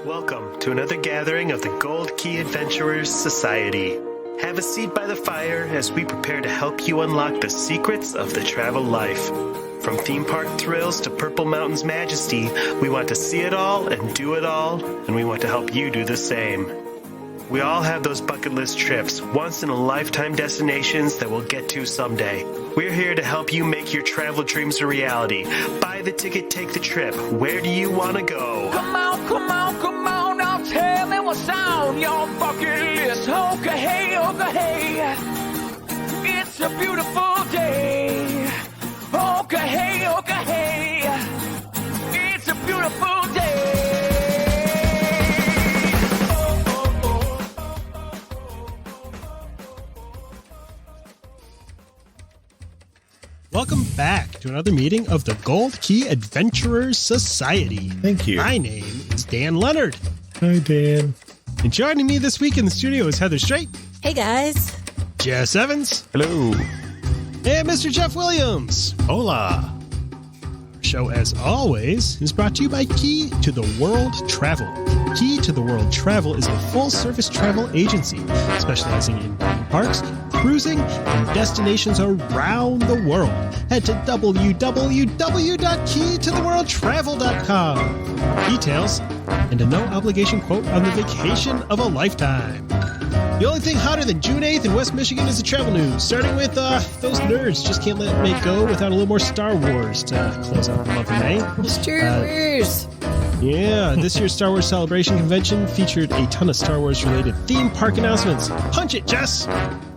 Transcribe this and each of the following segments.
Welcome to another gathering of the Gold Key Adventurers Society. Have a seat by the fire as we prepare to help you unlock the secrets of the travel life. From theme park thrills to Purple Mountain's majesty, we want to see it all and do it all, and we want to help you do the same. We all have those bucket list trips, once-in-a-lifetime destinations that we'll get to someday. We're here to help you make your travel dreams a reality. Buy the ticket, take the trip. Where do you want to go? Come on, now tell me what's on your bucket list. Okay, hey, it's a beautiful day. Okay, hey, it's a beautiful day. Welcome back to another meeting of the Gold Key Adventurers Society. Thank you. My name is Dan Leonard. Hi, Dan. And joining me this week in the studio is Heather Strait, Hey, guys. Jess Evans, Hello. and Mr. Jeff Williams. Hola. Our show, as always, is brought to you by Key to the World Travel. Key to the World Travel is a full-service travel agency specializing in theme parks, cruising, and destinations around the world. Head to www.keytotheworldtravel.com for details and a no-obligation quote on the vacation of a lifetime. The only thing hotter than June 8th in West Michigan is the travel news, starting with those nerds just can't let May go without a little more Star Wars to close out the month of May. Star Wars. Yeah, this year's Star Wars Celebration Convention featured a ton of Star Wars-related theme park announcements. Punch it, Jess!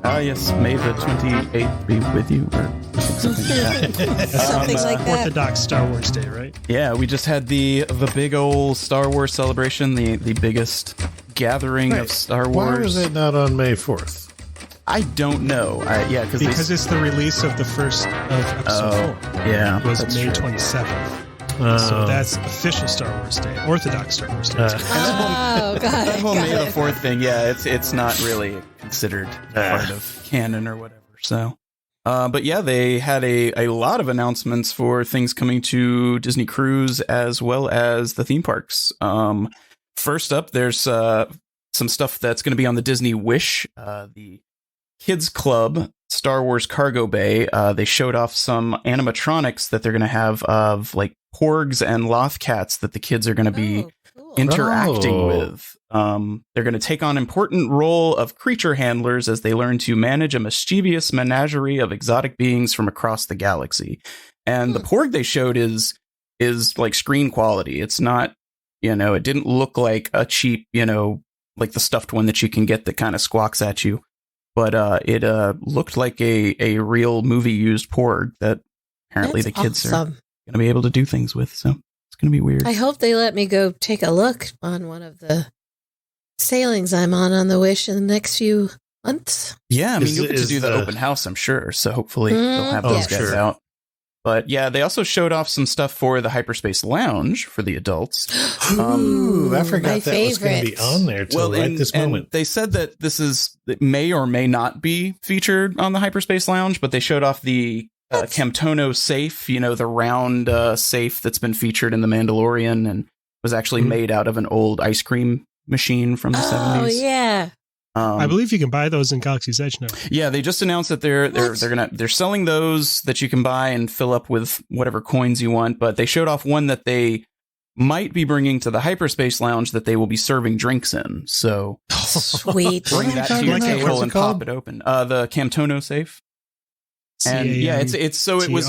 Yes, May the 28th be with you, or something like that. Something like that. Orthodox Star Wars Day, right? Yeah, we just had the big old Star Wars celebration, the biggest gathering of Star Wars. Why was it not on May 4th? I don't know. Because it's the release of the first of episode 4. Yeah, It was that's May true. 27th. So that's official Star Wars Day, Orthodox Star Wars Day. Oh, God. That whole May the 4th thing, yeah, it's not really considered part of canon or whatever. So, but yeah, they had a lot of announcements for things coming to Disney Cruise as well as the theme parks. First up, there's some stuff that's going to be on the Disney Wish, the Kids Club Star Wars Cargo Bay. They showed off some animatronics that they're going to have of like porgs and lothcats that the kids are going to be cool. interacting with. They're going to take on important role of creature handlers as they learn to manage a mischievous menagerie of exotic beings from across the galaxy. And the porg they showed is like screen quality. It's not, it didn't look like a cheap, like the stuffed one that you can get that kind of squawks at you. But it looked like a real movie used porg that apparently That's the kids are awesome. going to be able to do things with. So it's going to be weird. I hope they let me go take a look on one of the sailings I'm on the Wish in the next few months. Yeah, I mean, you'll get to is do the the- open house, I'm sure. So hopefully they'll have those yes. guys sure. out. But yeah, they also showed off some stuff for the Hyperspace Lounge for the adults. Ooh, I my forgot that was going to be favorite. on there till right this moment. They said that it may or may not be featured on the Hyperspace Lounge, but they showed off the Camtono safe, the round safe that's been featured in The Mandalorian and was actually made out of an old ice cream machine from the 70s. Oh, yeah. I believe you can buy those in Galaxy's Edge now. Yeah, they just announced that they're selling those that you can buy and fill up with whatever coins you want. But they showed off one that they might be bringing to the Hyperspace Lounge that they will be serving drinks in. So Sweet. bring that to your What's it table and called? pop it open. The Camtono safe. And yeah, it was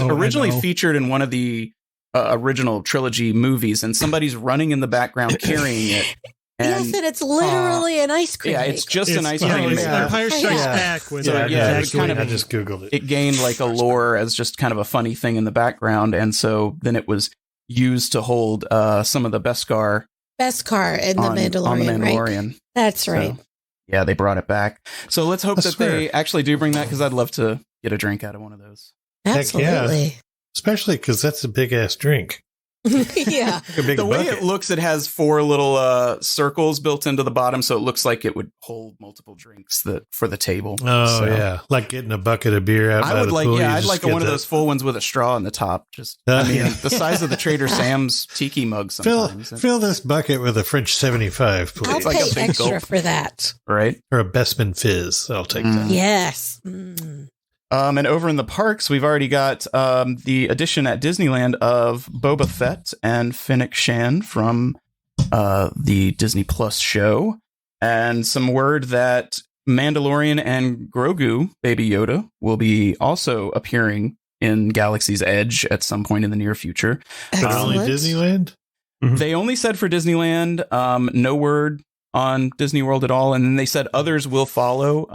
CAMTONO. originally featured in one of the original trilogy movies, and somebody's running in the background carrying it. And, Yes, and it's literally an ice cream. yeah, it's just an ice Yeah, cream. it's maker. Empire Strikes Yeah. Back with So, yeah, exactly it's kind of I just Googled it. It gained like a lore as just kind of a funny thing in the background, and so then it was used to hold some of the Beskar Best car in the on the Mandalorian, right? Mandalorian. That's right. So, yeah, they brought it back. So let's hope I that swear. they actually do bring that, because I'd love to get a drink out of one of those. Heck yeah. Absolutely. Especially because that's a big ass drink. Yeah. A big The way bucket. it looks, it has 4 little circles built into the bottom, so it looks like it would hold multiple drinks for the table. Oh So yeah, like getting a bucket of beer out. I by would the like, pool, you I'd just like get one of that- those full ones with a straw in the top. Just, I mean, the size of the Trader Sam's tiki mug sometimes. Fill this bucket with a French 75, please. I'll like pay a big extra gulp. for that. Right? Or a Bestman Fizz. I'll take that. Yes. Mm. And over in the parks, we've already got the addition at Disneyland of Boba Fett and Fennec Shan from the Disney Plus show, and some word that Mandalorian and Grogu, Baby Yoda, will be also appearing in Galaxy's Edge at some point in the near future. But only Excellent. Disneyland? They only said for Disneyland, no word on Disney World at all, and then they said others will follow.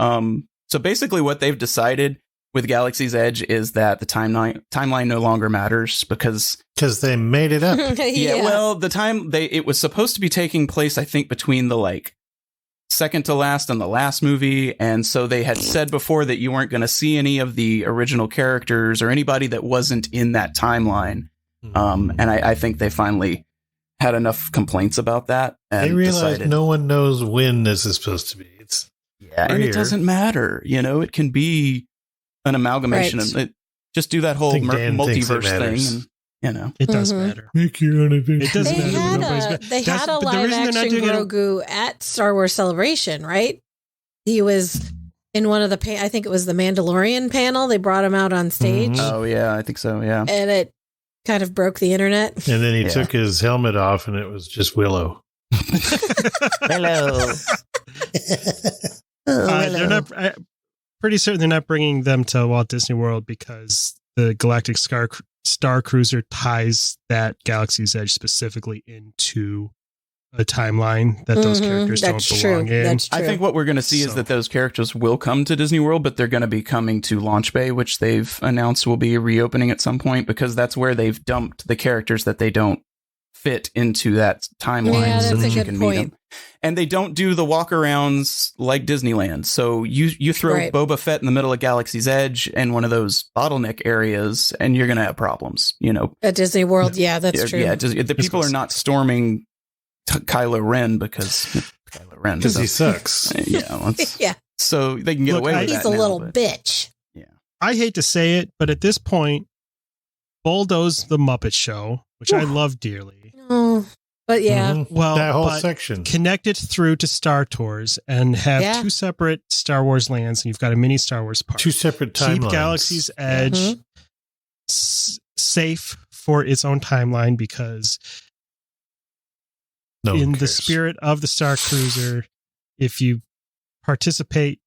So basically what they've decided with Galaxy's Edge is that the timeline no longer matters because Because they made it up. yeah, well, the time it was supposed to be taking place, I think, between the second to last and the last movie, and so they had said before that you weren't going to see any of the original characters or anybody that wasn't in that timeline. And I think they finally had enough complaints about that, and They realized decided, no one knows when this is supposed to be. It's yeah, and it rare. doesn't matter. It can be an amalgamation, Right. and just do that whole think Dan thinks it multiverse matters. thing, and It does Mhm. matter. make your own adventure. It doesn't They matter. had Nobody's they That's- had a but the live reason they're not action doing it- Grogu at Star Wars Celebration, right? He was in one of the I think it was the Mandalorian panel. They brought him out on stage, Mhm. oh yeah, I think so, yeah. and it kind of broke the internet. And then he Yeah. took his helmet off, and it was just Willow. Hello. They're not. Pretty certain they're not bringing them to Walt Disney World because the Galactic Star Cruiser ties that Galaxy's Edge specifically into a timeline that those characters don't That's belong true. in. That's true. I think what we're going to see is So- that those characters will come to Disney World, but they're going to be coming to Launch Bay, which they've announced will be reopening at some point, because that's where they've dumped the characters that they don't fit into that timeline, Yeah, so that's that a you good can point. meet them. And they don't do the walk-arounds like Disneyland. So you throw Right. Boba Fett in the middle of Galaxy's Edge and one of those bottleneck areas, and you're going to have problems. At Disney World, yeah, that's true. Yeah, the people are not storming Kylo Ren because Kylo Ren Because he is sucks. Yeah, so they can get Look, away with he's that a now, little but- bitch. I hate to say it, but at this point, bulldoze the Muppet Show, which I love dearly. Oh, but yeah, Mhm. Well, that whole but section. connect it through to Star Tours and have Yeah. 2 separate Star Wars lands, and you've got a mini Star Wars park. 2 separate timelines. Keep Galaxy's Edge Mhm. safe for its own timeline, because No one in the cares. spirit of the Star Cruiser, if you participate,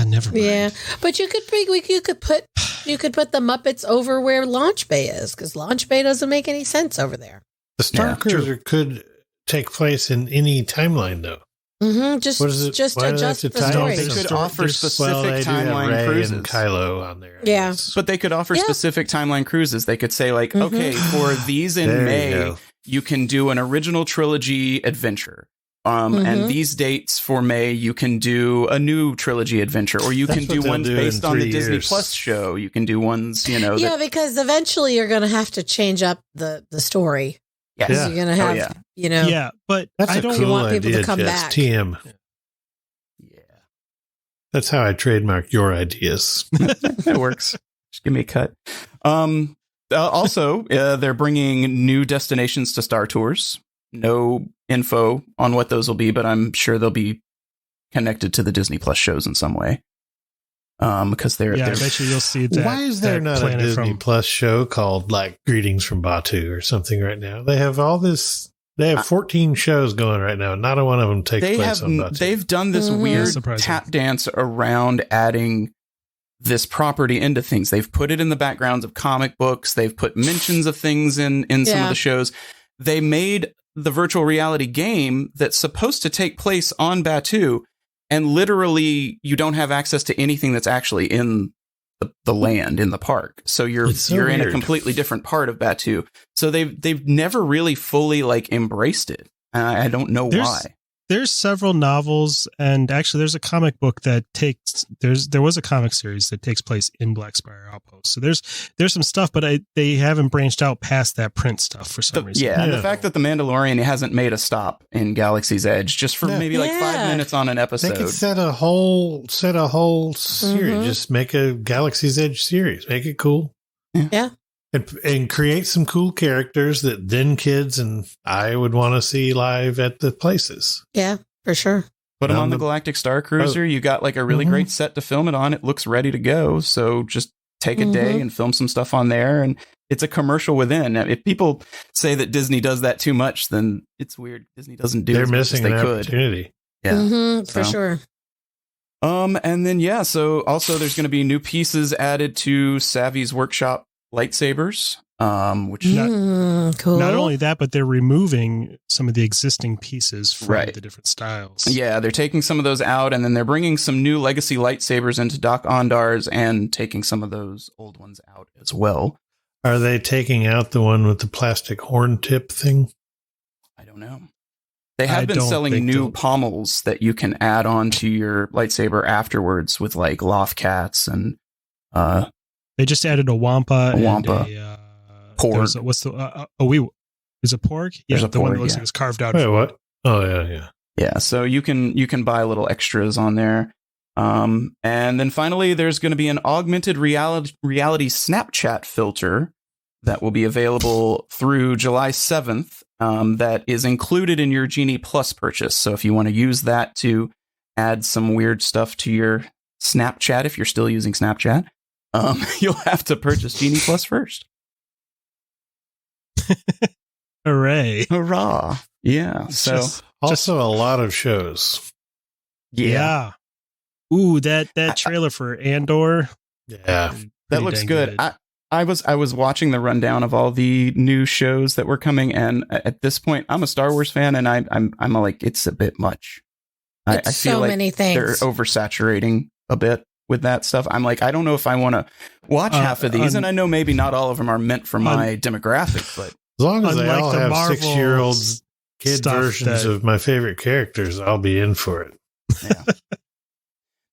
never mind. yeah. But you could put the Muppets over where Launch Bay is, because Launch Bay doesn't make any sense over there. The Star Yeah, Cruiser could take place in any timeline, though. Mm-hmm. Just What is it? just Why do they have adjust to the tie story. They into could story? offer There's- specific they do have timeline Rey cruises. and Kylo on there. I Yeah. guess. But they could offer Yeah. specific timeline cruises. They could say, like, Mhm. okay, for these in There you May, go. you can do an original trilogy adventure. Mhm. And these dates for May, you can do a new trilogy adventure, or you That's can what do they'll ones do based in on the 3 Disney years. Plus show. You can do ones, Yeah, that, because eventually you're going to have to change up the story. yes. Yeah. You're going to have, yeah. Yeah, but That's I a don't cool want people to idea, come Jess. back. TM. Yeah. That's how I trademark your ideas. It works. Just give me a cut. Also, they're bringing new destinations to Star Tours. No info on what those will be, but I'm sure they'll be connected to the Disney Plus shows in some way. Because they're, I they're bet you you'll see that. Why is there that not a planet Disney from- Plus show called like Greetings from Batu or something right now? They have all this. They have 14 shows going right now. Not a one of them takes place on Batu. they've done this Mhm. weird Surprising. tap dance around adding this property into things. They've put it in the backgrounds of comic books. They've put mentions of things in some of Yeah. the shows. They made the virtual reality game that's supposed to take place on Batu, and literally you don't have access to anything that's actually in the land in the park. So you're It's so in a weird. completely different part of Batu. So they've never really fully like embraced it. I don't know There's- why. there's several novels, and actually there's a comic book that there was a comic series that takes place in Black Spire Outpost. So there's some stuff, but they haven't branched out past that print stuff for some reason. Yeah, and the fact that the Mandalorian hasn't made a stop in Galaxy's Edge just for maybe like 5 minutes on an episode. They could set a whole series. Just make a Galaxy's Edge series. Make it cool. Yeah. And create some cool characters that then kids and I would want to see live at the places. Yeah, for sure. Put them on the Galactic Star Cruiser. You got like a really great set to film it on. It looks ready to go. So just take a day and film some stuff on there. And it's a commercial within. If people say that Disney does that too much, then it's weird. Disney doesn't do it. They're missing an opportunity. Yeah, for sure. And then, so also there's going to be new pieces added to Savvy's Workshop lightsabers, which cool. Not only that, but they're removing some of the existing pieces from the different styles. Yeah, they're taking some of those out, and then they're bringing some new legacy lightsabers into Doc Ondar's and taking some of those old ones out as well. Are they taking out the one with the plastic horn tip thing? I don't know. They have been selling new pommels that you can add on to your lightsaber afterwards with like loft cats and they just added a wampa. And a porg. What's the is it porg? Yeah, there's a the porg, one that looks like it's carved out. Wait, what? Oh yeah. Yeah, so you can buy little extras on there. And then finally, there's going to be an augmented reality Snapchat filter that will be available through July 7th. That is included in your Genie Plus purchase. So if you want to use that to add some weird stuff to your Snapchat, if you're still using Snapchat, you'll have to purchase Genie Plus first. Hooray. Hurrah. Yeah. So also a lot of shows. Yeah. Ooh, that trailer for Andor. Yeah. That looks good. I was watching the rundown of all the new shows that were coming, and at this point, I'm a Star Wars fan, and I'm like, it's a bit much. I feel so like many things. They're oversaturating a bit with that stuff. I'm like, I don't know if I want to watch half of these, and I know maybe not all of them are meant for my demographic, but as long as they all have Marvel 6-year-old kid versions of my favorite characters, I'll be in for it. Yeah.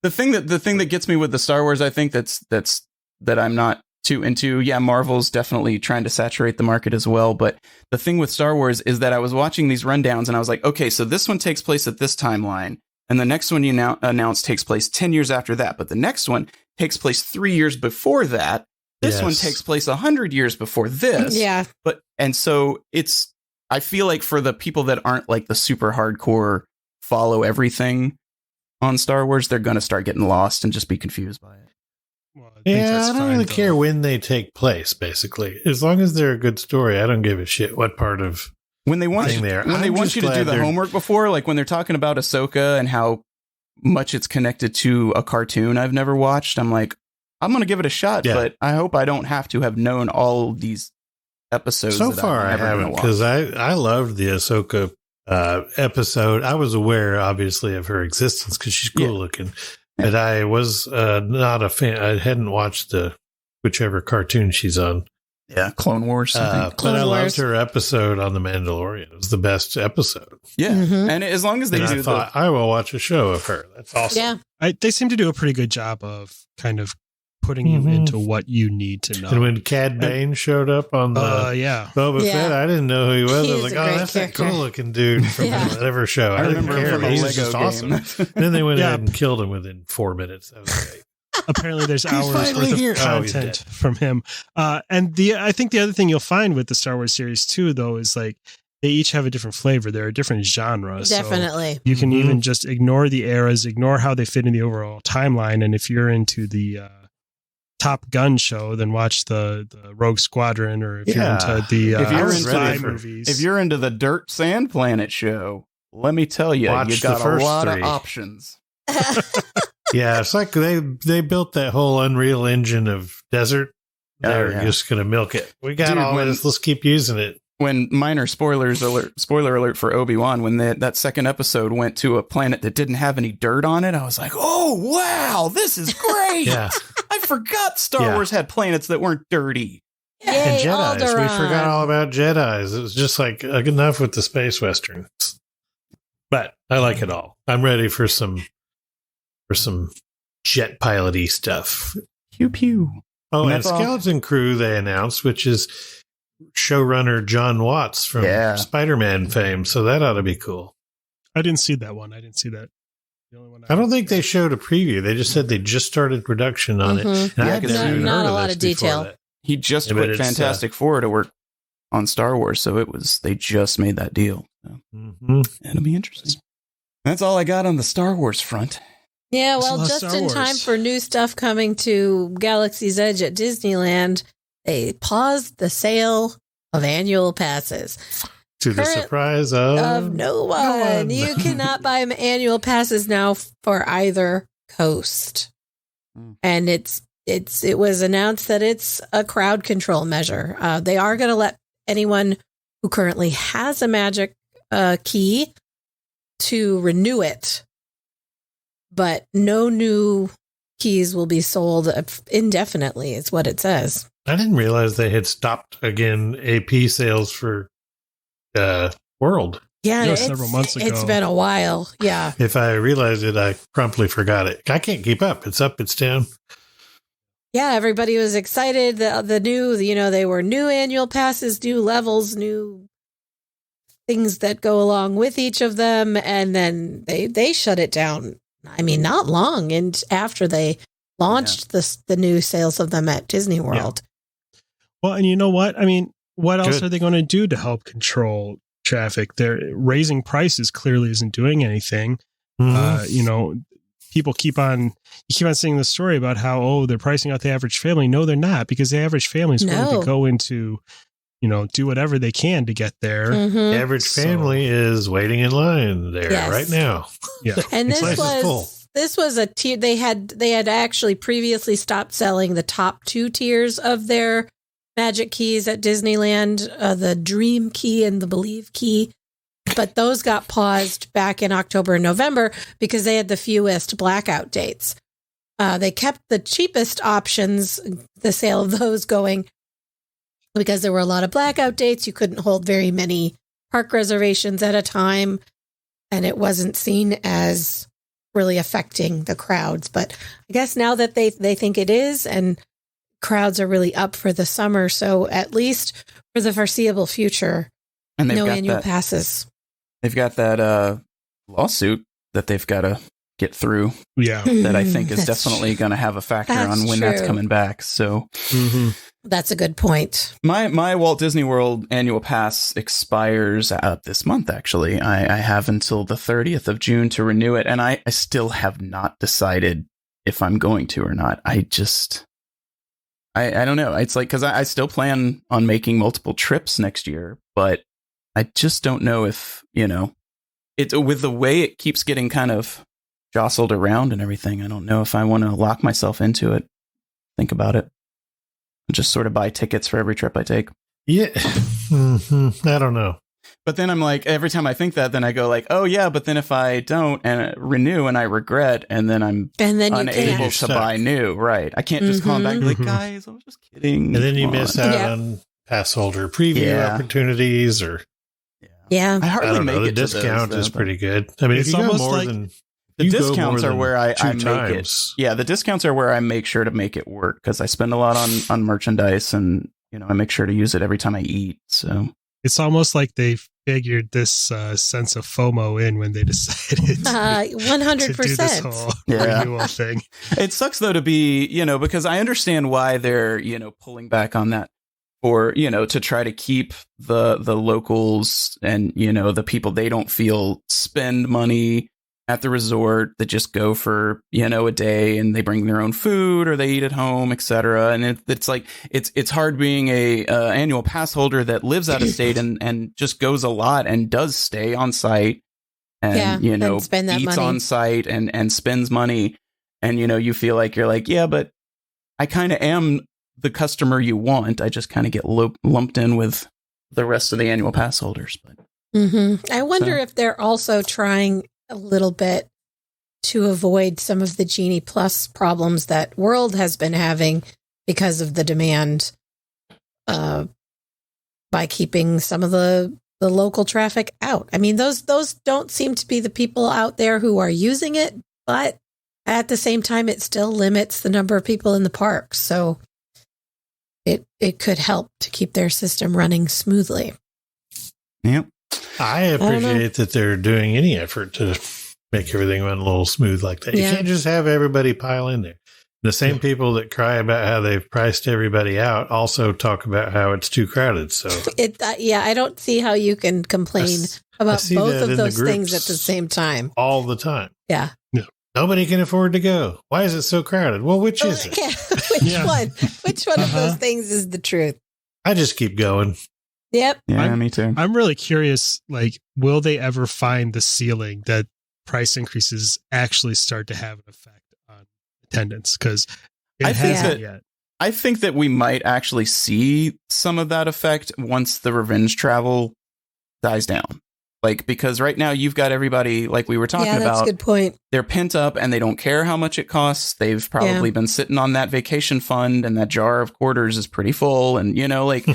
The thing that gets me with the Star Wars, I think that I'm not too into. Yeah, Marvel's definitely trying to saturate the market as well. But the thing with Star Wars is that I was watching these rundowns and I was like, okay, so this one takes place at this timeline. And the next one you now announce takes place 10 years after that. But the next one takes place 3 years before that. This one takes place 100 years before this. Yeah. And so I feel like for the people that aren't like the super hardcore follow everything on Star Wars, they're going to start getting lost and just be confused by it. Well, I don't really care when they take place, basically. As long as they're a good story, I don't give a shit what part of when they want you to do the homework before, like when they're talking about Ahsoka and how much it's connected to a cartoon I've never watched, I'm like, I'm going to give it a shot, but I hope I don't have to have known all these episodes. So far, I haven't, because I loved the Ahsoka episode. I was aware, obviously, of her existence because she's cool looking. And I was not a fan. I hadn't watched whichever cartoon she's on. Yeah, Clone Wars. But I loved her episode on The Mandalorian. It was the best episode. Yeah, and as long as they do, I will watch a show of her. That's awesome. Yeah, they seem to do a pretty good job of kind of putting you into what you need to know. And when Cad Bane showed up on the Boba Fett, I didn't know who he was. I was like, oh, that's that cool looking dude from whatever show. I remember him from a Lego game. Awesome. Then they went ahead and killed him within 4 minutes. That was great. Apparently there's hours worth of content from him. And I think the other thing you'll find with the Star Wars series too, though, is like they each have a different flavor. They're a different genre. Definitely. So you can even just ignore the eras, ignore how they fit in the overall timeline. And if you're into the Top Gun show, then watch the Rogue Squadron, or if you're into the spy movies. If you're into the Dirt Sand Planet show, let me tell you, you got a lot of options. Yeah, it's like they built that whole Unreal Engine of desert. They're just going to milk it. We got all this. Let's keep using it. When minor spoiler alert for Obi-Wan, when that second episode went to a planet that didn't have any dirt on it, I was like, oh, wow, this is great. I forgot Star Wars had planets that weren't dirty. Yay, and Jedis. Alderaan. We forgot all about Jedis. It was just like enough with the space westerns. But I like it all. I'm ready for some jet piloty stuff. Pew pew. Oh, and that's all. Skeleton Crew they announced, which is showrunner John Watts from Spider-Man fame. So that ought to be cool. I didn't see that one. I didn't see that. The only one I don't think they showed a preview. They just said they just started production on it. And Yeah, I had 'cause never even not heard a lot this of before detail. that. He just Yeah, but quit it's, Fantastic Four to work on Star Wars, so they just made that deal. So it'll be interesting. That's all I got on the Star Wars front. Yeah, There's a well, lot of just Star in Wars. time for new stuff coming to Galaxy's Edge at Disneyland, they paused the sale of annual passes. To the Current- surprise Of no one. one. You cannot buy annual passes now for either coast. And it was announced that it's a crowd control measure. They are going to let anyone who currently has a magic key to renew it, but no new keys will be sold indefinitely, is what it says. I didn't realize they had stopped again AP sales for World. Yeah, That was several months It's ago. been a while. Yeah. If I realized it, I promptly forgot it. I can't keep up. It's up, it's down. Yeah, everybody was excited. The new, they were new annual passes, new levels, new things that go along with each of them. And then they shut it down. I mean, not long and after they launched the new sales of them at Disney World. Well, and you know what? I mean, what else Good. are they going to do to help control traffic? They're raising prices clearly isn't doing anything. People keep on seeing the story about how, they're pricing out the average family. No, they're not, because the average family is willing to go into, do whatever they can to get there. Mhm. The average family is waiting in line there Yes. right now. Yeah. And Place is full. this was a tier. They had actually previously stopped selling the top two tiers of their magic keys at Disneyland, the Dream Key and the Believe Key. But those got paused back in October and November because they had the fewest blackout dates. They kept the cheapest options, the sale of those going, because there were a lot of blackout dates. You couldn't hold very many park reservations at a time, and it wasn't seen as really affecting the crowds. But I guess now that they think it is, and crowds are really up for the summer, so at least for the foreseeable future, And they've no got annual that, passes. They've got that lawsuit that they've got to get through Yeah. that I think is That's definitely going to have a factor That's on when that's true. coming back. So That's a good point. my Walt Disney World annual pass expires this month, actually. I have until the 30th of June to renew it, and I still have not decided if I'm going to or not. I don't know. It's like, because I still plan on making multiple trips next year, but I just don't know if, it with the way it keeps getting kind of jostled around and everything. I don't know if I want to lock myself into it. Think about it. Just sort of buy tickets for every trip I take. Yeah. I don't know. But then I'm like, every time I think that, then I go like, oh yeah, but then if I don't and renew and I regret, and then I'm And then you unable can't. to Stuck. buy new, right? I can't just call them back and be like, Mhm. guys, I was just kidding. And then you Come miss on. out Yeah. on pass holder preview Yeah. opportunities, or Yeah. I I hardly don't make know. The it to those, discount is though. pretty good. I mean, It's if you go almost more like- than The you go discounts more are than where I 2 make times. it. Yeah, the discounts are where I make sure to make it work, because I spend a lot on merchandise, and I make sure to use it every time I eat. So It's almost like they figured this sense of FOMO in when they decided to do this 100%. whole Yeah. renewal thing. it sucks though to be, because I understand why they're, pulling back on that, or, to try to keep the locals and, the people they don't feel spend money at the resort, that just go for, a day and they bring their own food or they eat at home, etc. And it's like, it's hard being a annual pass holder that lives out of state and just goes a lot and does stay on site and, and spend that eats money. on site and spends money. And, you feel like you're like, yeah, but I kind of am the customer you want. I just kind of get lumped in with the rest of the annual pass holders. But I wonder So- if they're also trying a little bit to avoid some of the Genie Plus problems that World has been having because of the demand, by keeping some of the the local traffic out. I mean, those don't seem to be the people out there who are using it, but at the same time, it still limits the number of people in the park. So it could help to keep their system running smoothly. Yep. I appreciate that they're doing any effort to make everything run a little smooth like that. Yeah. You can't just have everybody pile in there. The same people that cry about how they've priced everybody out also talk about how it's too crowded. So I don't see how you can complain about both of those things at the same time. All the time. Yeah. Nobody can afford to go. Why is it so crowded? Well, which is it? Yeah. Which one of those things is the truth? I just keep going. Yep. Yeah, me too. I'm really curious, like, will they ever find the ceiling that price increases actually start to have an effect on attendance? Because I think that we might actually see some of that effect once the revenge travel dies down. Like, because right now you've got everybody, like we were talking about. That's a good point. They're pent up and they don't care how much it costs. They've probably been sitting on that vacation fund, and that jar of quarters is pretty full. And, you know, like,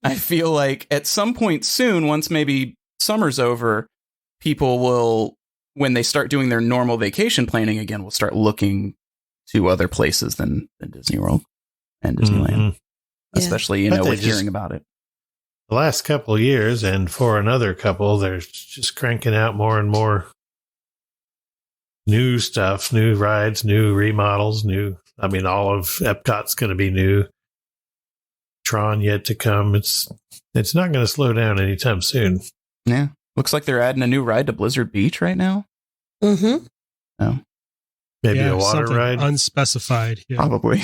I feel like at some point soon, once maybe summer's over, people will, when they start doing their normal vacation planning again, will start looking to other places than Disney World and Disneyland. Mm-hmm. Especially, with hearing about it. The last couple of years, and for another couple, they're just cranking out more and more new stuff, new rides, new remodels, all of Epcot's going to be new. Tron yet to come. It's not going to slow down anytime soon. Yeah. Looks like they're adding a new ride to Blizzard Beach right now. Mm-hmm. Oh. Maybe a water ride? Unspecified. Yeah. Probably.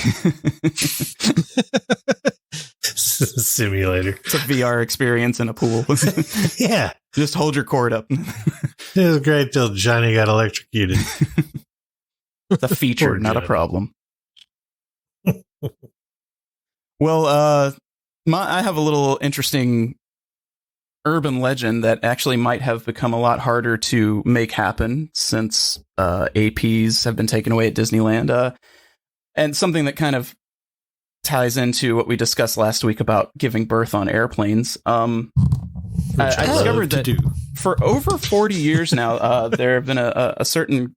Simulator. It's a VR experience in a pool. Yeah. Just hold your cord up. It was great till Johnny got electrocuted. It's a feature, not a problem. Well, I have a little interesting urban legend that actually might have become a lot harder to make happen since APs have been taken away at Disneyland. And something that kind of ties into what we discussed last week about giving birth on airplanes. I discovered that for over 40 years now, there have been a certain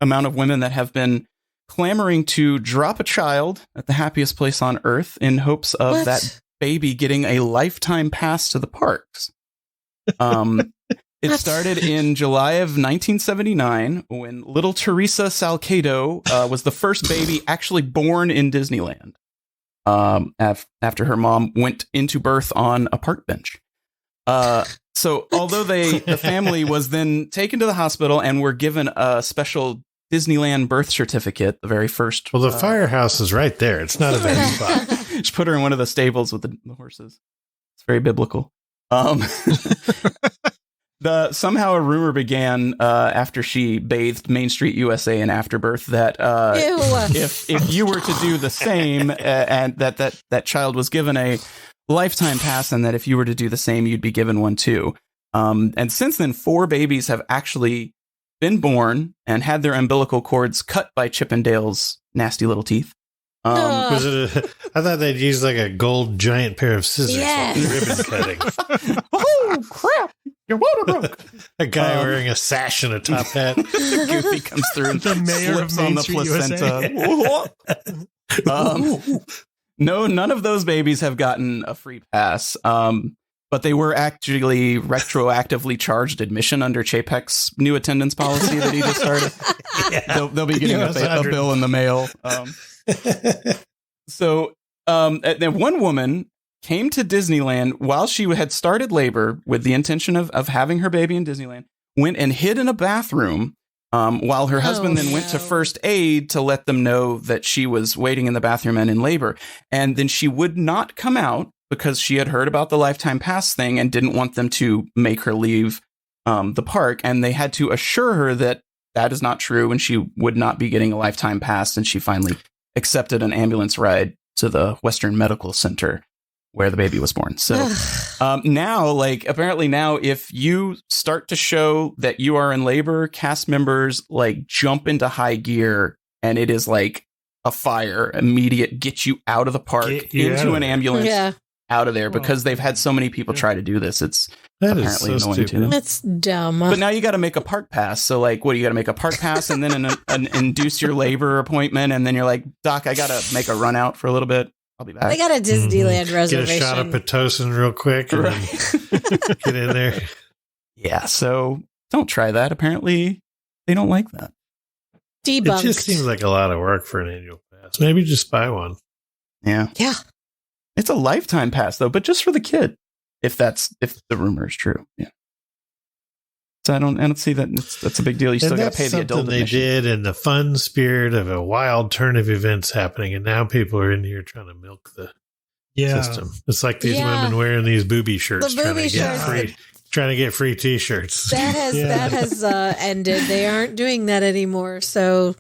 amount of women that have been clamoring to drop a child at the happiest place on earth in hopes of that baby getting a lifetime pass to the parks. It started in July of 1979 when little Teresa Salcedo was the first baby actually born in Disneyland. After her mom went into birth on a park bench. So although the family was then taken to the hospital and were given a special Disneyland birth certificate, the very first. Well, the firehouse is right there. It's not a bad spot. Just put her in one of the stables with the horses. It's very biblical. Somehow a rumor began after she bathed Main Street USA in Afterbirth that if you were to do the same and that child was given a lifetime pass, and that if you were to do the same, you'd be given one too. And since then, 4 babies have actually been born and had their umbilical cords cut by Chippendale's nasty little teeth. Was it? I thought they'd use like a gold giant pair of scissors, like ribbon cutting. Oh crap! Your water broke. A guy wearing a sash and a top hat. Goofy comes through and the mayor slips of on Main the Street placenta. No, none of those babies have gotten a free pass. But they were actually retroactively charged admission under Chapek's new attendance policy that he just started. They'll be getting a bill in the mail. So then one woman came to Disneyland while she had started labor with the intention of having her baby in Disneyland, went and hid in a bathroom while her husband then went to first aid to let them know that she was waiting in the bathroom and in labor. And then she would not come out because she had heard about the lifetime pass thing and didn't want them to make her leave the park. And they had to assure her that that is not true and she would not be getting a lifetime pass. And she finally accepted an ambulance ride to the Western Medical Center where the baby was born. So now, apparently now, if you start to show that you are in labor, cast members jump into high gear, and it is like a fire, immediate, get you out of the park into an ambulance, out of there because they've had so many people try to do this. It's apparently annoying to them. It's dumb. But now you got to make a park pass. So like, what, you got to make a park pass and then an induce your labor appointment. And then you're like, Doc, I got to make a run out for a little bit. I'll be back. I got a Disneyland reservation. Get a shot of Pitocin real quick and then get in there. Yeah. So don't try that. Apparently they don't like that. Debunked. It just seems like a lot of work for an annual pass. Maybe just buy one. Yeah. Yeah. It's a lifetime pass though, but just for the kid. If the rumor is true. Yeah. So I don't see that that's a big deal. You still got to pay the adult they admission. did in the fun spirit of a wild turn of events happening, and now people are in here trying to milk the system. It's like these women wearing these booby shirts, trying to get free T-shirts. That has ended. They aren't doing that anymore. So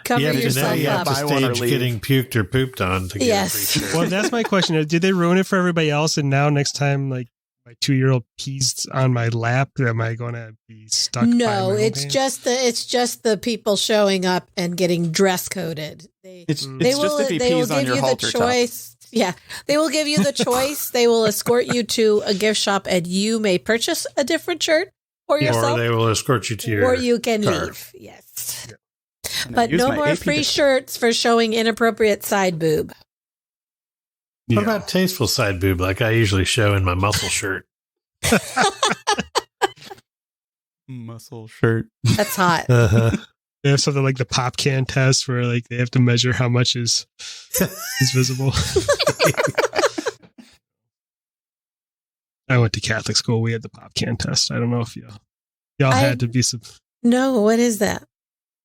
cover yourself now you have up. to stage getting puked or pooped on to get a free shirt. Well, that's my question. Did they ruin it for everybody else? And now next time, like my 2-year-old pees on my lap, am I going to be stuck? No, it's just the people showing up and getting dress coded. It's just if he pees on your halter top. Yeah, they will give you the choice. They will escort you to a gift shop, and you may purchase a different shirt for yourself, or they will escort you to your or you can car. leave. Yes. Yeah. But no more free shirts for showing inappropriate side boob. What about tasteful side boob like I usually show in my muscle shirt? Muscle shirt. That's hot. They have something like the pop can test where like they have to measure how much is visible. I went to Catholic school. We had the pop can test. I don't know if y'all had to be some. No, what is that?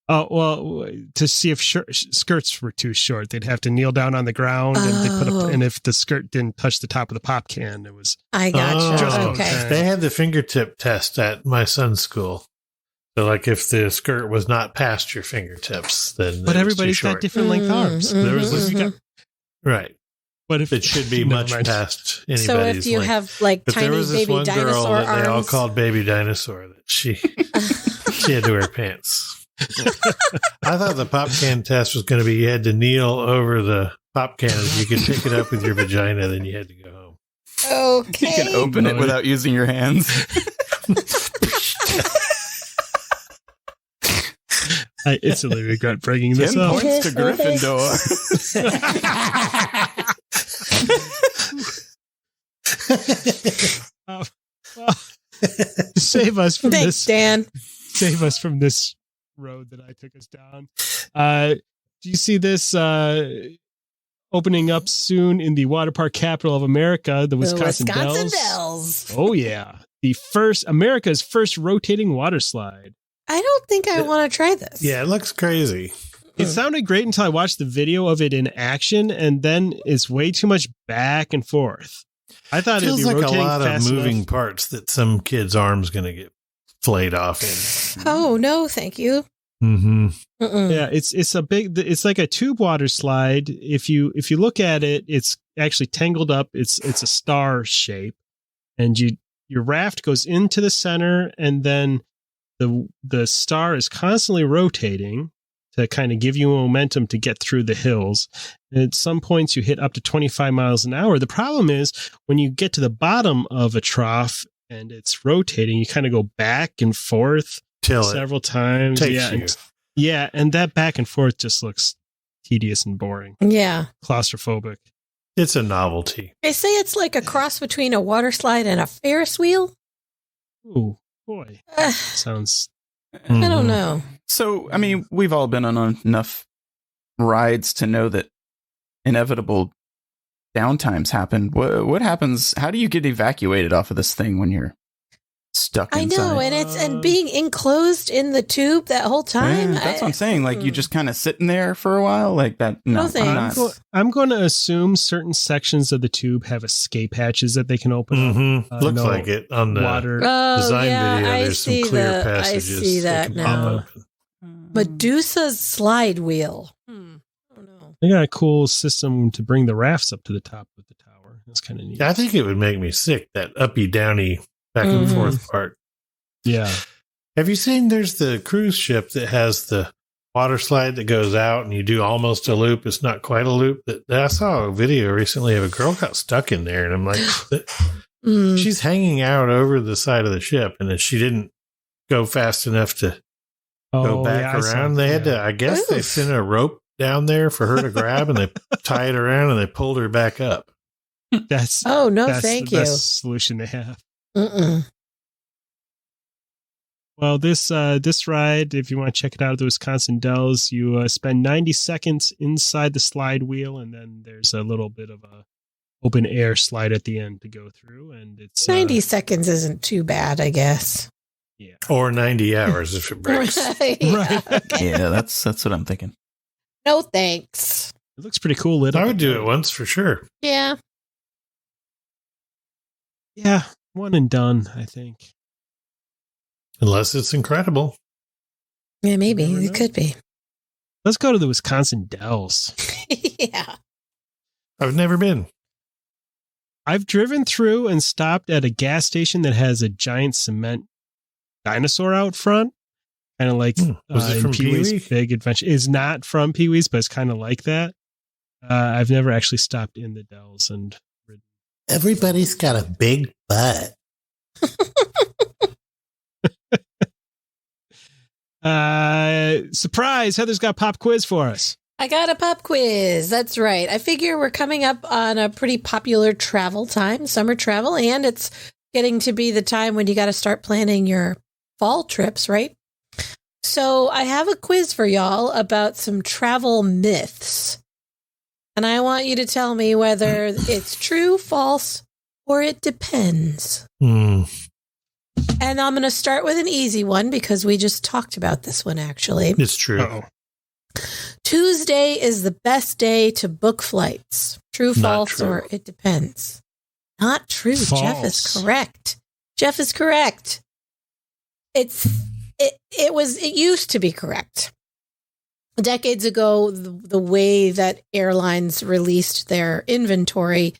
Oh, well, to see if skirts were too short, they'd have to kneel down on the ground and if the skirt didn't touch the top of the pop can, it was. I gotcha. Okay. They had the fingertip test at my son's school. So, like, if the skirt was not past your fingertips, then. But everybody's got different length arms. Right. But if it should be much past anybody's So if you length. have like But tiny there was this baby one girl dinosaur that arms, they all called Baby Dinosaur that she had to wear pants. I thought the pop can test was going to be you had to kneel over the pop can. If you could pick it up with your vagina, then you had to go home. Okay. You can open it without using your hands. I instantly regret bringing this 10 up. points to Gryffindor. Save us from Thanks, Dan. Save us from this road that I took us down. Do you see this opening up soon in the water park capital of America, the Wisconsin Dells? Oh yeah, America's first rotating water slide. I don't think I want to try this. Yeah, it looks crazy. It sounded great until I watched the video of it in action, and then it's way too much back and forth. I thought it feels it'd be like a lot of fast moving enough. parts that some kid's arm's going to get flayed off in. Oh no, thank you. Mm-hmm. Yeah, it's like a tube water slide. If you look at it, it's actually tangled up. It's a star shape, and your raft goes into the center, and then the star is constantly rotating to kind of give you momentum to get through the hills. And at some points you hit up to 25 miles an hour. The problem is when you get to the bottom of a trough and it's rotating, you kind of go back and forth several times. Yeah, and that back and forth just looks tedious and boring. Yeah. Claustrophobic. It's a novelty. They say it's like a cross between a water slide and a Ferris wheel. Ooh, boy. Sounds... I don't know. So, I mean, we've all been on enough rides to know that inevitable downtimes happen. What happens? How do you get evacuated off of this thing when you're stuck inside? I know, and being enclosed in the tube that whole time. Yeah, that's what I'm saying. Like, you just kind of sitting there for a while like that. No, I'm going to assume certain sections of the tube have escape hatches that they can open up. Looks like it on the water design video. There's some clear passages. I see that now. Medusa's slide wheel. Oh no. They got a cool system to bring the rafts up to the top of the tower. That's kind of neat. I think it would make me sick, that uppy downy back and forth part. Yeah. Have you seen there's the cruise ship that has the water slide that goes out and you do almost a loop. It's not quite a loop. I saw a video recently of a girl got stuck in there, and I'm like, she's hanging out over the side of the ship, and if she didn't go fast enough to go back around, they had to, I guess they sent a rope down there for her to grab, and they tie it around and they pulled her back up. That's thank you. Best solution they have. Mm-mm. Well, this ride, if you want to check it out at the Wisconsin Dells, you spend 90 seconds inside the slide wheel, and then there's a little bit of a open air slide at the end to go through, and it's 90 seconds isn't too bad, I guess. Yeah, or 90 hours if it breaks. Right. Okay. Yeah, that's what I'm thinking. No thanks. It looks pretty cool lit up. I would do it once for sure. Yeah. Yeah, one and done, I think. Unless it's incredible. Yeah, maybe. Never know. It could be. Let's go to the Wisconsin Dells. Yeah. I've never been. I've driven through and stopped at a gas station that has a giant cement dinosaur out front. Kind of like Was it in from Pee-wee's Pee-wee? Big Adventure. It's not from Pee-wee's, but it's kind of like that. I've never actually stopped in the Dells and ridden. Everybody's got a big butt. Surprise! Heather's got pop quiz for us. I got a pop quiz. That's right. I figure we're coming up on a pretty popular travel time, summer travel, and it's getting to be the time when you got to start planning your fall trips, right? So I have a quiz for y'all about some travel myths. And I want you to tell me whether it's true, false, or it depends. And I'm going to start with an easy one because we just talked about this one, actually. It's true. Uh-oh. Tuesday is the best day to book flights. True, Not false, true. or it depends. Not true. Jeff is False. correct. Jeff is correct. It used to be correct. Decades ago, the way that airlines released their inventory,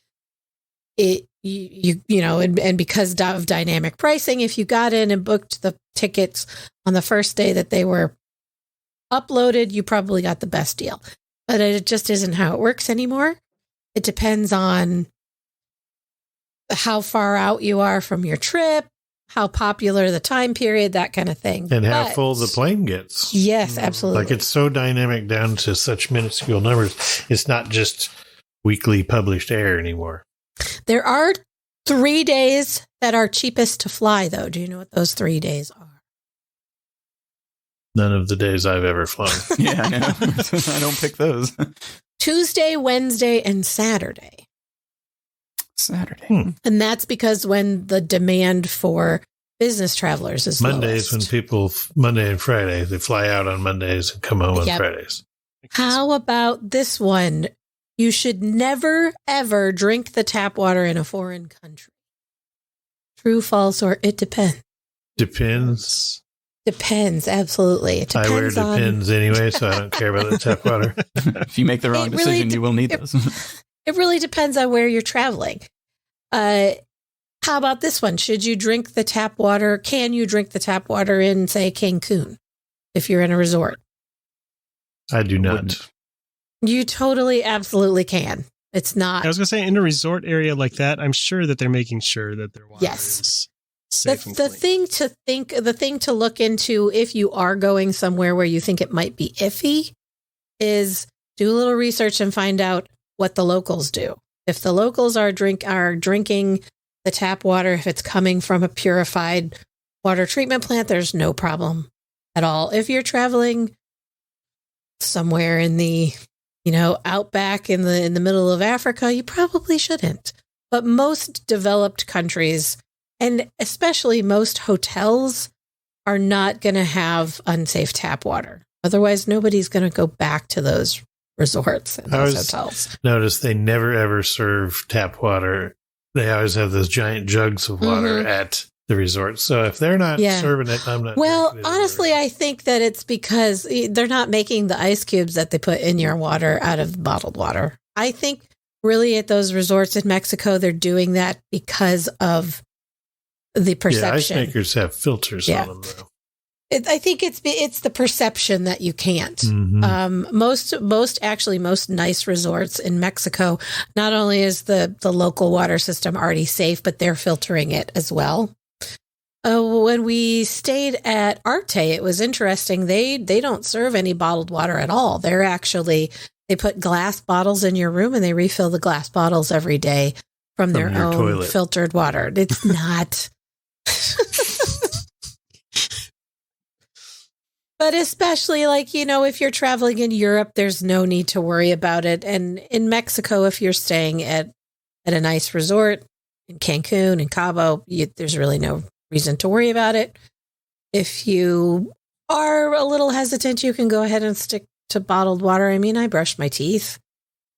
and because of dynamic pricing, if you got in and booked the tickets on the first day that they were uploaded, you probably got the best deal. But it just isn't how it works anymore. It depends on how far out you are from your trip, how popular the time period, that kind of thing. And how But- full the plane gets. Yes, absolutely. Like it's so dynamic down to such minuscule numbers. It's not just weekly published air anymore. There are 3 days that are cheapest to fly, though. Do you know what those 3 days are? None of the days I've ever flown. Yeah, I know. I don't pick those. Tuesday, Wednesday, and Saturday. Saturday. And that's because when the demand for business travelers is Mondays lowest. when people, Monday and Friday, they fly out on Mondays and come home on Yep. Fridays. How about this one? You should never, ever drink the tap water in a foreign country. True, false, or it depends? Depends. Depends, absolutely. It I wear depends on... Depends anyway, so I don't care about the tap water. If you make the wrong It really decision, you will need those. It really depends on where you're traveling. How about this one? Should you drink the tap water? Can you drink the tap water in, say, Cancun if you're in a resort? I do not. Wouldn't. You totally, absolutely can. It's not. I was going to say, in a resort area like that, I'm sure that they're making sure that their water Yes. is safe and The clean. the thing to look into if you are going somewhere where you think it might be iffy is do a little research and find out what the locals do. If the locals are drinking the tap water, if it's coming from a purified water treatment plant, there's no problem at all. If you're traveling somewhere in the, outback in the middle of Africa, you probably shouldn't. But most developed countries, and especially most hotels, are not going to have unsafe tap water. Otherwise, nobody's going to go back to those resorts and those hotels. Notice they never ever serve tap water. They always have those giant jugs of water at the resort. So if they're not serving it, I'm not. Well, drinking it honestly, either. I think that it's because they're not making the ice cubes that they put in your water out of bottled water. I think really at those resorts in Mexico, they're doing that because of the perception. Yeah, ice makers have filters Yeah. on them, though. I think it's the perception that you can't. Mhm. Most nice resorts in Mexico, not only is the local water system already safe, but they're filtering it as well. When we stayed at Arte, it was interesting. They don't serve any bottled water at all. They put glass bottles in your room and they refill the glass bottles every day from their your own toilet. filtered water. It's not. But especially if you're traveling in Europe, there's no need to worry about it. And in Mexico, if you're staying at a nice resort in Cancun and Cabo, there's really no reason to worry about it. If you are a little hesitant, you can go ahead and stick to bottled water. I mean, I brush my teeth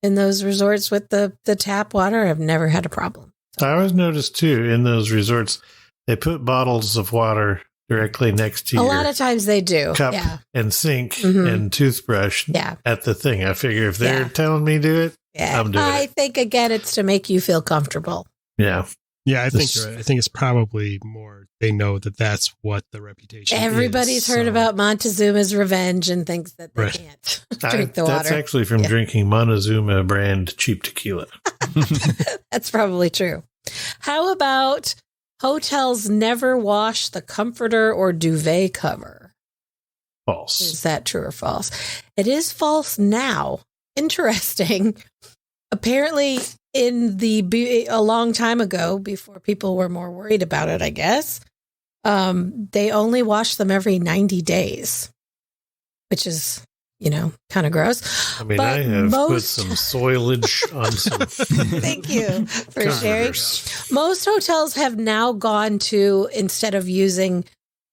in those resorts with the tap water. I've never had a problem. I always noticed too in those resorts, they put bottles of water directly next to A your lot of times they do. cup Yeah. and sink Mhm. and toothbrush Yeah. at the thing. I figure if they're Yeah. telling me to do it, Yeah. I'm doing I it. think, again, it's to make you feel comfortable. Yeah. Yeah, I think This- you're right. I think it's probably more they know that that's what the reputation Everybody's is, heard so- about Montezuma's revenge and thinks that they Right. can't drink the That's water. actually from Yeah. drinking Montezuma brand cheap tequila. That's probably true. How about hotels never wash the comforter or duvet cover? False. Is that true or false? It is false now. Interesting. Apparently, a long time ago, before people were more worried about it, I guess, they only wash them every 90 days, which is, kind of gross. I mean, But I have put most- some soilage on some. Thank you for sharing. comforters. Most hotels have now gone to, instead of using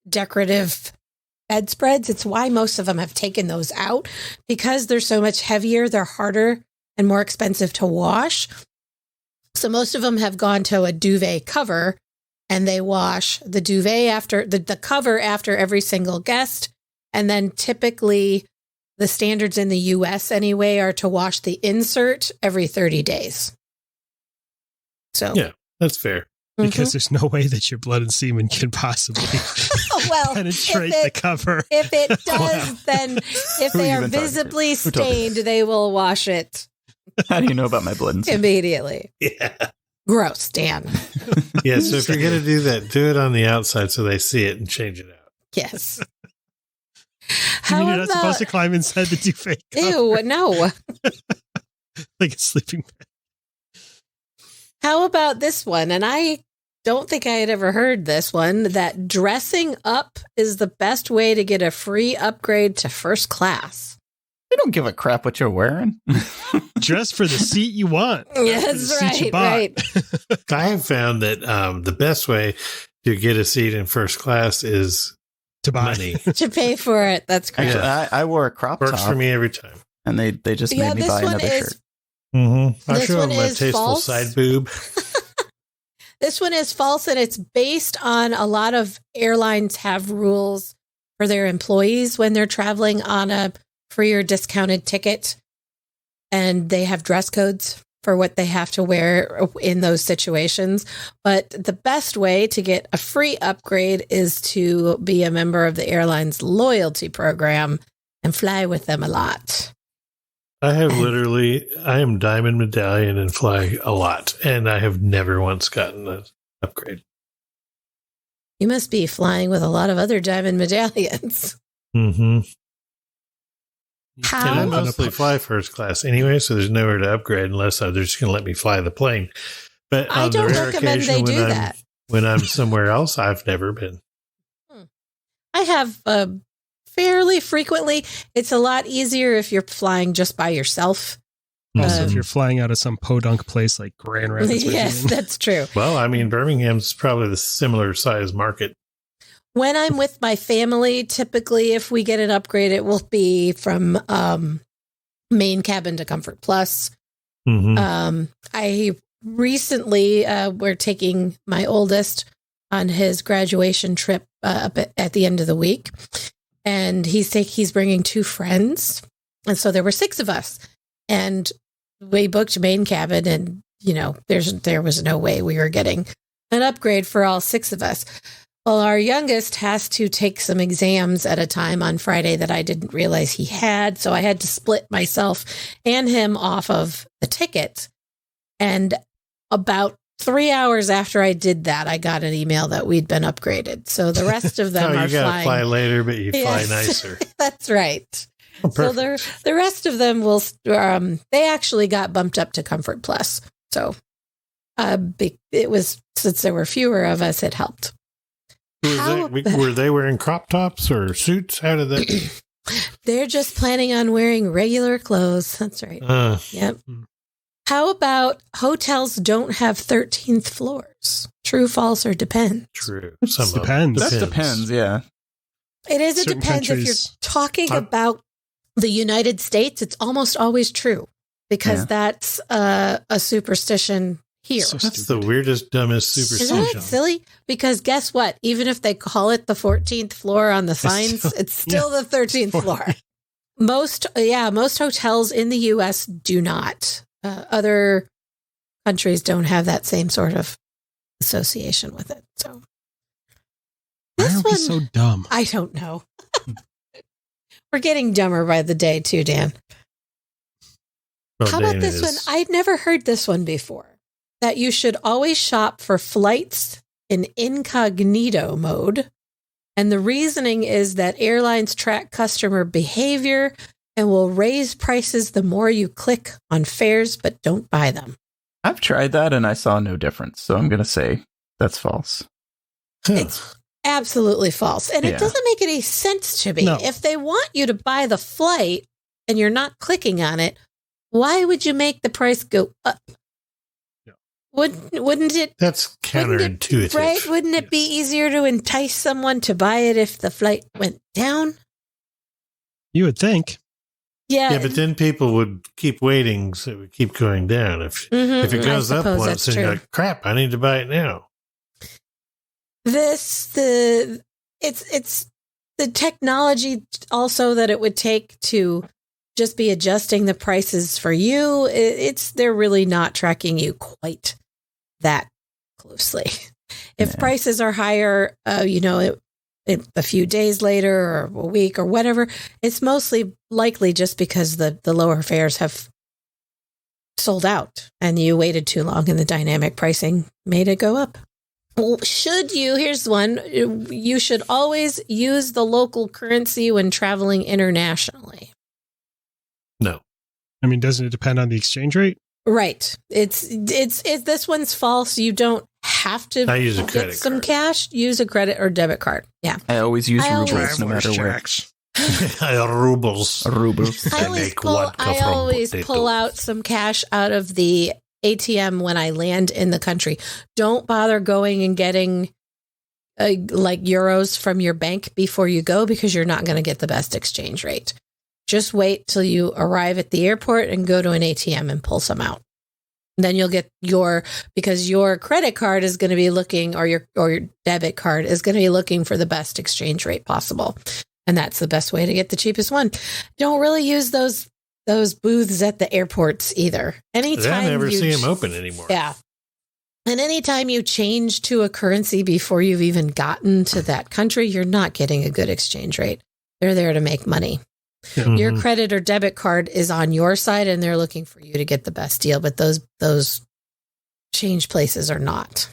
decorative bedspreads, it's why most of them have taken those out, because they're so much heavier, they're harder and more expensive to wash. So most of them have gone to a duvet cover, and they wash the duvet after the cover after every single guest. And then typically the standards in the US anyway are to wash the insert every 30 days. So, Yeah. That's fair. because there's no way that your blood and semen can possibly well, penetrate if the it, cover. if it does, then if Who are they you are even talking to? visibly Who told you? stained, they will wash it How do you know about my blood and semen? immediately. Yeah. Gross, Dan. Yeah. So if you're going to do that, do it on the outside so they see it and change it out. Yes. You How mean you're not supposed to about? climb inside the duvet cover Ew, no. like a sleeping bag? How about this one? And I don't think I had ever heard this one, that dressing up is the best way to get a free upgrade to first class. They don't give a crap what you're wearing. Dress for the seat you want. Yeah, For the that's seat you right, bought. right. I have found that the best way to get a seat in first class is To buy. money. To pay for it. That's great. Actually, I wore a crop Works top, for me every time. and they just Yeah, made me this buy one another is shirt. Mm-hmm. I'll This show one them my is tasteful false. side boob. This one is false, and it's based on a lot of airlines have rules for their employees when they're traveling on a free or discounted ticket, and they have dress codes for what they have to wear in those situations. But the best way to get a free upgrade is to be a member of the airline's loyalty program and fly with them a lot. I am diamond medallion and fly a lot, and I have never once gotten an upgrade. You must be flying with a lot of other diamond medallions. Mm-hmm. How? And I Open up mostly fly first class anyway, so there's nowhere to upgrade unless they're just going to let me fly the plane. But I on the don't rare recommend occasion they do when that. when I'm somewhere else, I've never been. I have fairly frequently. It's a lot easier if you're flying just by yourself. Also, if Um, you're flying out of some podunk place like Grand Rapids, Yes, Michigan. that's true. Well, I mean, Birmingham's probably the similar size market. When I'm with my family, typically if we get an upgrade, it will be from main cabin to Comfort Plus. Mm-hmm. I recently we're taking my oldest on his graduation trip up at the end of the week, and he's bringing 2 friends, and so there were 6 of us, and we booked main cabin, and there was no way we were getting an upgrade for all 6 of us. Well, our youngest has to take some exams at a time on Friday that I didn't realize he had. So I had to split myself and him off of the ticket. And about 3 hours after I did that, I got an email that we'd been upgraded. So the rest of them are you gotta flying. fly later, but you fly nicer. That's right. Oh, so the rest of them will, they actually got bumped up to Comfort Plus. So it was, since there were fewer of us, it helped. Were they wearing crop tops or suits? How did that? They're just planning on wearing regular clothes. That's right. Yep. How about hotels don't have 13th floors? True, false, or depends? True. Depends. That depends, yeah. It is. It Certain depends. If you're countries- talking about the United States, it's almost always true because that's a superstition here. So That's stupid. the weirdest, dumbest Isn't superstition. it silly? Because guess what? Even if they call it the 14th floor on the signs, it's still the 13th floor. Most hotels in the U.S. do not. Other countries don't have that same sort of association with it. So Why are we so dumb? I don't know. We're getting dumber by the day too, Dan. Well, How about Dana this one? I'd never heard this one before. That you should always shop for flights in incognito mode. And the reasoning is that airlines track customer behavior and will raise prices the more you click on fares but don't buy them. I've tried that and I saw no difference. So I'm going to say that's false. It's absolutely false. And it doesn't make any sense to me. No. If they want you to buy the flight and you're not clicking on it, why would you make the price go up? Wouldn't it? That's counterintuitive. Right? Wouldn't it be easier to entice someone to buy it if the flight went down? You would think. Yeah, but then people would keep waiting, so it would keep going down. If it goes up once, and you're like, crap, I need to buy it now. It's the technology also that it would take to just be adjusting the prices for you. They're really not tracking you quite that closely. If prices are higher, a few days later or a week or whatever, it's mostly likely just because the lower fares have sold out and you waited too long and the dynamic pricing made it go up. Well, here's one, you should always use the local currency when traveling internationally. No. I mean, doesn't it depend on the exchange rate? Right. It's this one's false. You don't have to I use a get credit some card. cash. Use a credit or debit card. Yeah. I always use I always- rubles no matter where. Rubles. Rubles. I always pull out some cash out of the ATM when I land in the country. Don't bother going and getting like euros from your bank before you go because you're not going to get the best exchange rate. Just wait till you arrive at the airport and go to an ATM and pull some out. Then you'll get because your credit card is going to be looking, or your debit card is going to be looking for the best exchange rate possible. And that's the best way to get the cheapest one. Don't really use those booths at the airports either. Anytime I never see them open anymore. Yeah. And anytime you change to a currency before you've even gotten to that country, you're not getting a good exchange rate. They're there to make money. Mhm. Your credit or debit card is on your side and they're looking for you to get the best deal, but those change places are not.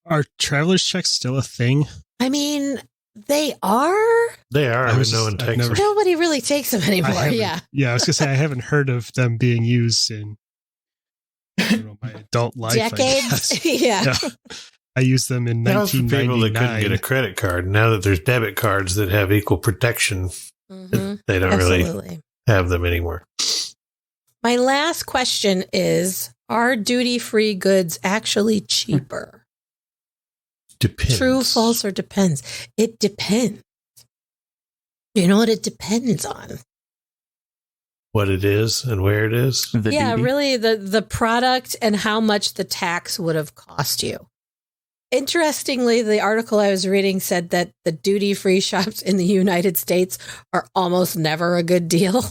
Are traveler's checks still a thing? I mean, they are. They are. I was No one just- I've takes never- them. Nobody really takes them I anymore. haven't- Yeah. Yeah, I was going to say, I haven't heard of them being used in my adult life. I Decades. guess. Yeah. I used them in That was for people that couldn't get a 1999. credit card. Now that there's debit cards that have equal protection, Mhm. they don't really Absolutely. have them anymore. My last question is, are duty-free goods actually cheaper? Depends. True, false, or depends? It depends. You know what it depends on? What it is and where it is. The Yeah, duty. really the product and how much the tax would have cost you. Interestingly, the article I was reading said that the duty-free shops in the United States are almost never a good deal.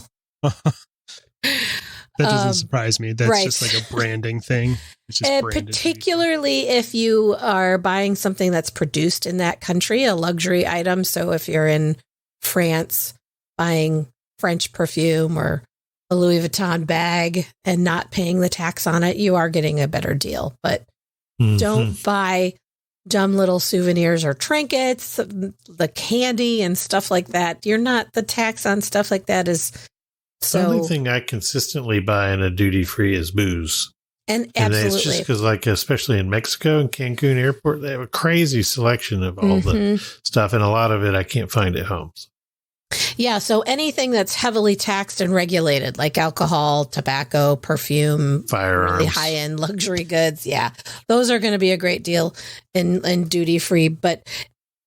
That doesn't surprise me. That's right. just like a branding thing. It's just branded. Particularly if you are buying something that's produced in that country, a luxury item. So if you're in France buying French perfume or a Louis Vuitton bag and not paying the tax on it, you are getting a better deal. But don't buy dumb little souvenirs or trinkets, the candy and stuff like that. The tax on stuff like that is so. The only thing I consistently buy in a duty free is booze. And absolutely. It's just because, like, especially in Mexico and Cancun Airport, they have a crazy selection of all the stuff. And a lot of it I can't find at home. Yeah, so anything that's heavily taxed and regulated, like alcohol, tobacco, perfume, firearms, really high-end luxury goods, yeah, those are going to be a great deal in duty-free. But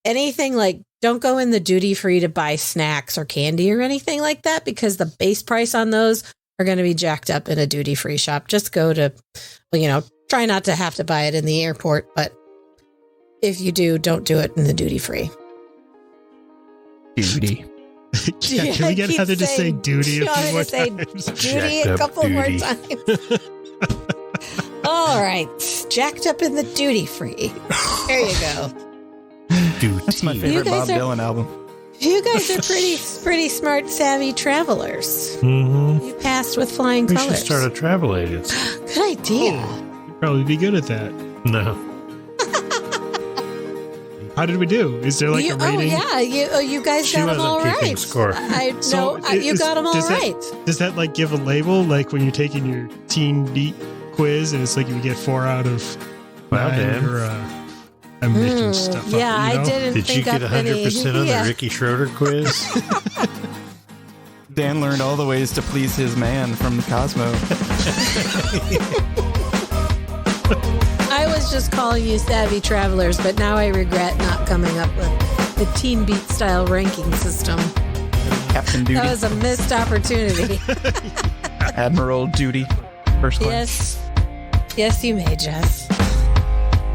anything like, don't go in the duty-free to buy snacks or candy or anything like that, because the base price on those are going to be jacked up in a duty-free shop. Just go to, try not to have to buy it in the airport, but if you do, don't do it in the duty-free. Duty. Can we get Heather to say duty a few more times? Duty a couple more times. All right. Jacked up in the duty free. There you go. Duty. That's my favorite Bob Dylan album. You guys are pretty smart, savvy travelers. Mm-hmm. You passed with flying We colors. should start a travel agency. Good idea. You'd probably be good at that. No. How did we do? Is there like a rating? Oh, yeah. You guys She got them wasn't all keeping right. score. You got them all right. Does that like give a label, like when you're taking your teen beat quiz and it's like you get 4 out of 9? Or, I'm making stuff up. Yeah, I didn't Did you think get up any. 100% on the Ricky Schroeder quiz? Dan learned all the ways to please his man from Cosmo. I was just calling you savvy travelers, but now I regret not coming up with the Teen Beat style ranking system. Captain Duty. That was a missed opportunity. Admiral Duty. First class. Yes, you may, Jess.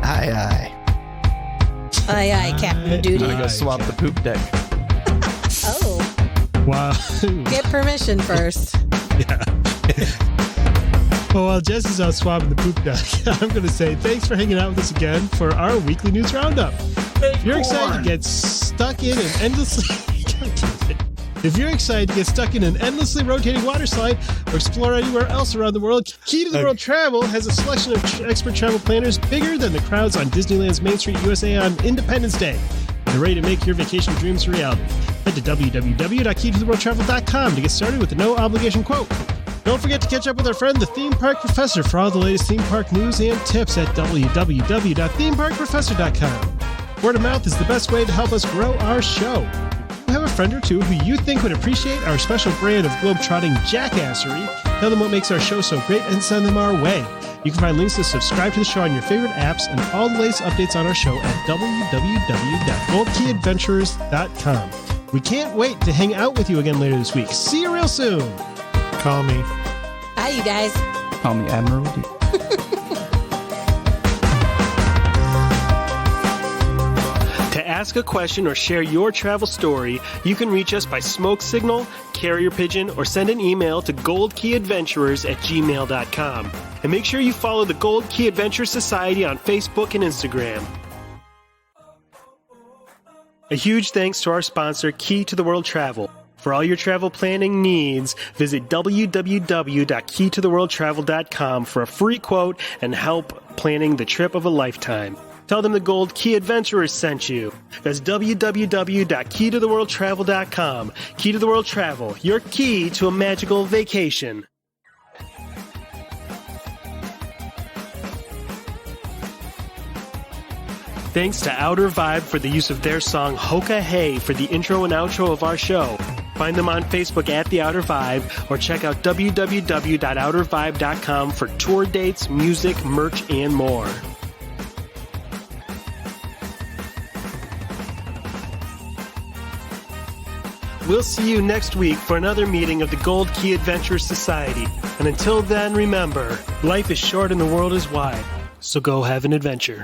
Aye, aye. Aye, Captain Duty. I'm gonna go swap the poop deck. Oh. Wow. Get permission first. Yeah. Well, while Jess is out swabbing the poop deck, I'm going to say thanks for hanging out with us again for our weekly news roundup. If you're excited to get stuck in an endlessly... If you're excited to get stuck in an endlessly rotating water slide or explore anywhere else around the world, Key to the World Travel has a selection of expert travel planners bigger than the crowds on Disneyland's Main Street USA on Independence Day. They're ready to make your vacation dreams a reality. Head to www.keytotheworldtravel.com to get started with a no-obligation quote. Don't forget to catch up with our friend, the Theme Park Professor, for all the latest theme park news and tips at www.themeparkprofessor.com. Word of mouth is the best way to help us grow our show. If you have a friend or two who you think would appreciate our special brand of globetrotting jackassery, tell them what makes our show so great and send them our way. You can find links to subscribe to the show on your favorite apps and all the latest updates on our show at www.goldkeyadventurers.com. We can't wait to hang out with you again later this week. See you real soon. Call me. Bye, you guys. Call me Admiral D. To ask a question or share your travel story, you can reach us by smoke signal, carrier pigeon, or send an email to goldkeyadventurers@gmail.com. And make sure you follow the Gold Key Adventure Society on Facebook and Instagram. A huge thanks to our sponsor, Key to the World Travel. For all your travel planning needs, visit www.keytotheworldtravel.com for a free quote and help planning the trip of a lifetime. Tell them the Gold Key Adventurers sent you. That's www.keytotheworldtravel.com. Key to the World Travel, your key to a magical vacation. Thanks to Outer Vibe for the use of their song Hoka Hey for the intro and outro of our show. Find them on Facebook at The Outer Vibe or check out www.outervibe.com for tour dates, music, merch, and more. We'll see you next week for another meeting of the Gold Key Adventure Society. And until then, remember, life is short and the world is wide. So go have an adventure.